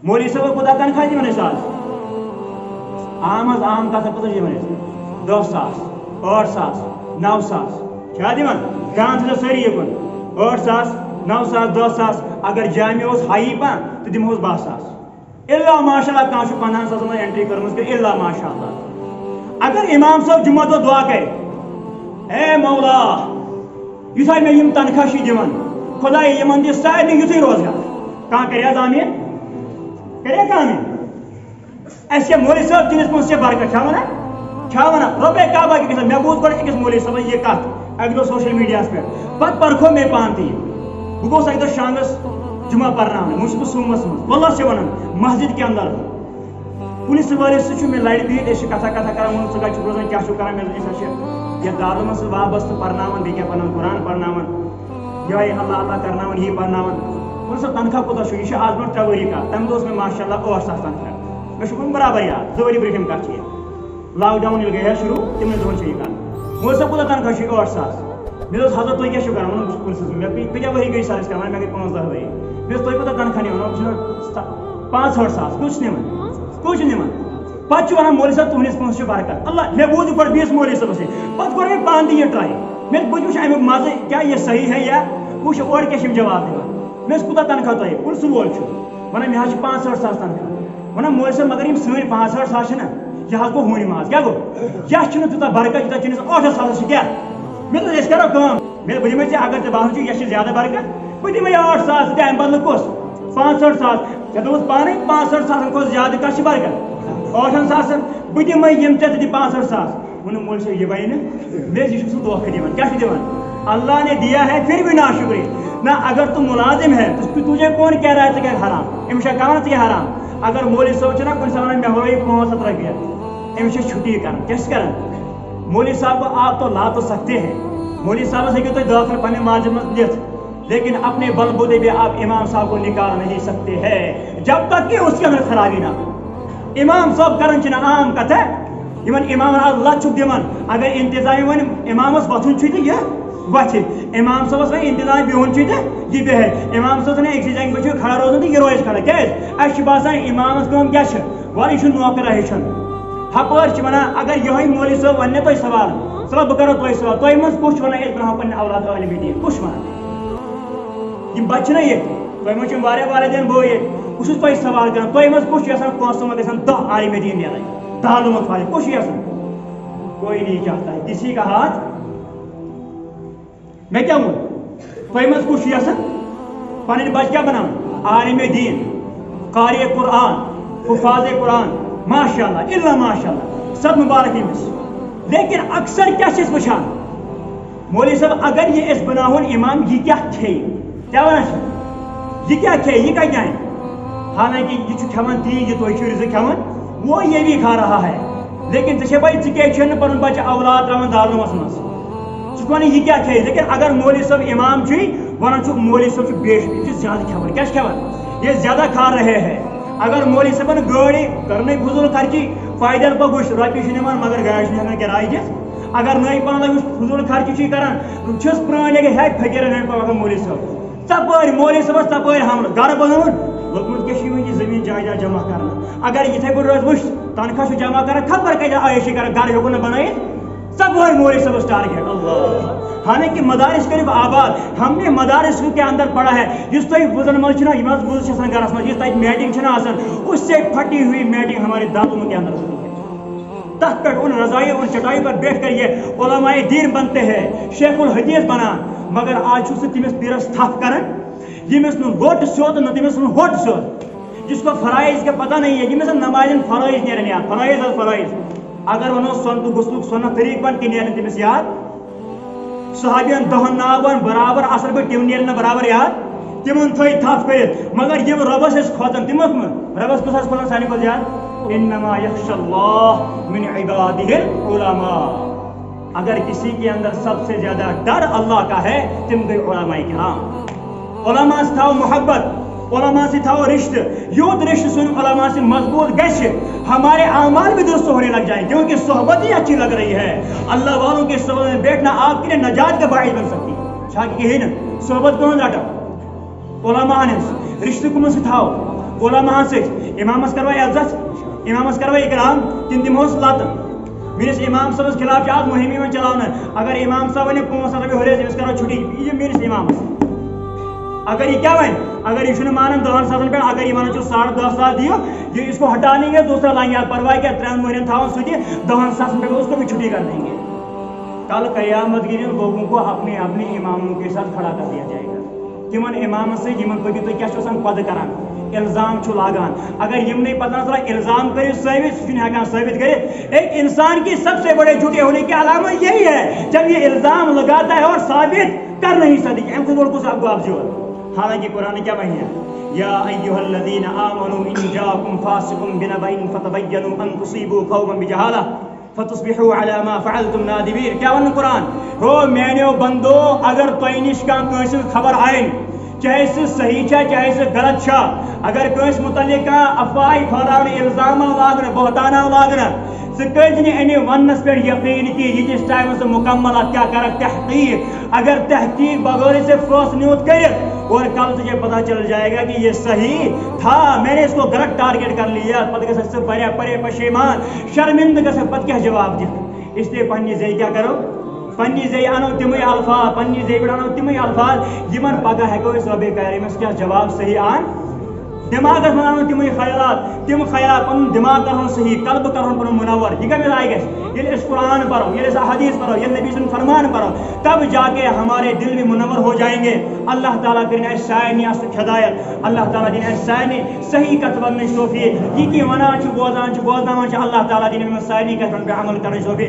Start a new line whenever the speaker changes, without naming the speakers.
मौलवी साहब खुदा तनख्वाह दिवन आज आम कथा कत 10 सास 8 सास 9 सास क्या दिवन ध्यान से सारी युन 8 सास 9 सास 10 सास अगर जामिया हाई पह तो दिमो 12 सास इल्ला माशाल्लाह कह 15 सास में एंट्री कर इल्ला माशाल्लाह अगर इमाम साहब जुम्मा दो दुआ करे ए मौला युथा मे यम तनख्वाह दिवन खुदा यमन दि सारे युथ रोजगार कह कर आमीन करे आमीन ऐसे मौलवी साहब जिनस मन से बरकत क्या वना रुपये काबा की कसम मे बूज गो मौलवी साहब ये कत अक दो सोशल मीडिया पे पत परखो मे पान ती बह गोस अक दो शामस जुमा पर्ना मुझ सूमस मज वल्लाह से वन मस्जिद के अंदर पुलिस वाले से मे लड़ बिहित कथा कथा कर स रोजान क्या कर ये दारुम से वाबस्त पर्नावन बे क्या कुरान पर्नावन ये अल्लाह अल्लाह करनावन ये पर्नावन सब तनख्वाह कोता यह आज ब्रो 3 वरी का तम दोस में माशाल्लाह 8 सास तनख्वाह मे बराबर याद 2 वरी ब्रिम कत लॉकडाउन गया शुरू तमन दोन कर मो सब कोता तनख्वाह 8 सास मे दोस हजरत तुम क्या कर पुलिस मे क्या वरी गई सर्विस कर मे गई 15 वरी मे तुम कोता तनख्वाह निवन 5-8 सास कुछ निवन पत वन मौलवी साहब तुहस पोस बरकत अल्लाह मे बूझ पड़ बीस मौलवी साहब से पत कर मे पान ये ट्राई मे बुझ अमुक मजे क्या ये सही है या वुच और क्या जवाब दिवान मे कूता तनख्वाह तुम पुलिस वोल वन मे 5-8 सास तनख्वाह वन मौलवी साहब मगर सी 5-8 सास यह गो हून माज क्या गो क्या तूत बरकत यूत चुनिस 8 सास क्या मे तो करो कम मे बह दिमे अगर ते बाहन यह ज्यादा बरकत बह दिमे 8 सास ते अम बदल कस 5-8 सास क्या दोस पाने 5-8 सास को ज्यादा कह बरकत 8 सास बह दिमे यम ते 5-8 सास वन मौलवी साहब ये बने मे सह धोखा दिवन क्या दिवन अल्लाह ने दिया है फिर भी नाशुक्री ना अगर तू मुलाजिम है तो तुझे कौन कह रहा है क्या हराम अमिश कह क्या हराम अगर मौलवी साहब ना कुछ वन मे हो 500 रुपये अमिश छुट्टी कर क्या मौलवी साहब को आप तो ला तो सकते हैं मौलवी साहब से तुम दाखिल पन्ने माजम दिख लेकिन अपने बलबूते भी आप इमाम साहब को निकाल नहीं सकते हैं जब तक कि उसके अंदर खराबी ना इमाम साहब कर आम कथा इमाम आज लुक दिवन अगर इंतजाम वन इमामस वथुन यह वथ इमाम साहब इंतजाम बिहुन यह बेह इमाम साहब एक जगह पे खड़ा रोजन तो यह रोज खड़ा क्या बासान इमामस कम क्या वह यह नौकर हेचन हपर वन अगर यह मौलवी साहब वन तुम सवाल चलो बह करो तुम सवाल तुम मज कुछ वन ब्रह पे औलाद आलम दीन कुछ वन बच्चे ना ये तुम मज वालदेन बो ये कुछ तुम सवाल कर तुम मज कुछ पोसों में 10 आलम दीन मिलान तालुमत वाले कुछ कोई नहीं चाहता है किसी का हाथ मैं क्या हूं तुम मज कुछ पन बच क्या बना आलिम दीन कारी कुरान हुफाज कुरान माशाल्लाह इल्ला माशाल्लाह सब मुबारक इमिस लेकिन अक्सर क्या वुचान मौलवी साहब अगर ये इस बनाहुन इमाम ये क्या खे क्या वन ये क्या खे ये क्या है हालांकि ये खेवन ती ये तुम रिज खेवन वो ये भी खा रहा है लेकिन चे भाई चे पन बच्चे औलाद त्रावन दालुमस मज वन ये क्या खे लेकिन अगर मौलवी साहब इमाम वन मौलवी साहब बेश ज्यादा खेवन क्या खेवन ये ज्यादा खा रहे हैं अगर मौलवी साहब गाड़ी करने फजूल खर्ची पैदल पा गुश रुपये मगर गाड़ी हमें किराए दिस अगर नई पान फजूल खर्ची कर प्रान है फकीर मौलवी साहब तपर मौलवी साहब तपर हमल घर बनावन लोगमत क्या जमीन जायदाद जमा करना अगर इथे पे रोज वुश तनख्वाह जमा कर खबर क्या आयशी कर घर हेकु न बनाई सब मौलवी साहब टारगेट अल्लाह हालांकि मदारिस करीब आबाद हमने मदारिस के अंदर पढ़ा है जिस तुम बुजन मज गरस मज मैटिंग उससे फटी हुई मैटिंग हमारे दादुओं के अंदर होती है तथ पे उन रजाई उन चटाई पर बैठ कर ये उलमाए दीन बनते हैं शेखुल हदीस बना मगर आज तमिस पीरस थप कर यमिस गोट सोत न तमिस होट सोत जिसको फराइज का पता नहीं है यमिस नमाजन फराइज नेरन फराइज फराइज अगर वनो सोन तो गुस्लुक सोना तरीक बन के नेरन तमिस याद सहाबियन दहन नावन बराबर असल पे टिम नेरन बराबर याद तिमन थई थप कर मगर यम रबस खोतन तिमक रबस कुछ खोतन सानी को याद इन्नमा यख्शल्लाह मिन इबादिहिल उलमा अगर किसी के अंदर सबसे ज्यादा डर अल्लाह का है तुम गई उलमाए किराम उलमा से थाओ मोहब्बत उलमा से थाओ रिश्ते यूत रिश्ते सुन उलमा से मजबूत गश हमारे आमाल भी दुरुस्त होने लग जाए क्योंकि सोहबत ही अच्छी लग रही है अल्लाह वालों के सोहबत में बैठना आपके लिए नजात का बाइस बन सकती है शायद यही ना सोहबत कौन जाटा उलमा ने रिश्ते को मुझसे थाओ علماء امامس کروا عزت امامس کروا اکرام کن دموس لت میرس امام صاحب خلاف آج مہم میں چلانا اگر امام صاحب ون 500 رۄپیہِ ہُرٮ۪س أمِس کرو چھُٹی یہ میرس امامس اگر یہ کیا ون اگر یہ مانان 10 ساسن پہ اگر یہ ونان 10.5 ساس دیو یہ اس کو ہٹا لیں گے دوسرا لائیں گے پرواہ کیا 3 مہینوں تھاؤ سہ 10 ساسن پہ اس کو بھی چھٹی کر دیں گے کل قیامت کے دن لوگوں کو اپنے اپنے اماموں کے ساتھ کھڑا کر دیا جائے گا تمن امام سے یمن پکو تھی کیا پد کران الزام لاگان اگر یم نہیں پتہ چلا الزام کرے ثابت سہ ہیکان ثابت کرے ایک انسان کی سب سے بڑے جھوٹے ہونے کی علامت یہی ہے جب یہ الزام لگاتا ہے اور ثابت کر نہیں سکتی ام کو بول کو آپ آپ جو حالانکہ قرآن کیا بہن ہے یا ایھا الذین آمنوا ان جاءکم فاسق بنبأ فتبینوا ان تصیبوا قوما بجہالہ فتصبحوا على ما فعلتم نادمین کیا ون قرآن ہو میانو بندو اگر تہ نش کانس خبر آئن چاہے سہ صحیح چھا چاہے سہ غلط چھا اگر کنس متعلق افواہ پھیلاؤ الزام لاگنا بہتانہ لاگنا ثہ کتنی امی ونس پہ یقین کی یتس ٹائم سے مکمل ات کیا کر تحقیق اگر تحقیق بغیر سے فوس نیوت کر اور کل تجھے پتہ چل جائے گا کہ یہ صحیح تھا میں نے اس کو غلط ٹارگیٹ کر لیا پتہ گھس پرے پشیمان شرمند گھس پتہ کیا جواب دت اس لیے پنہ زی کیا کرو پنہ زی انو تمے الفاظ پنہ زی پہ انو تمے الفاظ یمن پگہ ہیکو اس رب کریمس کیا جواب صحیح آن دماغ من انو تم خیالات تم خیالات پن دماغ کرن صحیح قلب کرن پن منور یہ کم آئی گھس یل اس قرآن پڑھو یل اس حدیث پڑھو یل نبی سن فرمان پڑھو تب جا کے ہمارے دل بھی منور ہو جائیں گے اللہ تعالیٰ کریں سارے ہدایت اللہ تعالیٰ دین سارے صحیح کت ون توفیق یہ کہ ونان بوزان اللہ تعالیٰ دین سارے کتن پہ عمل کرنے توفیق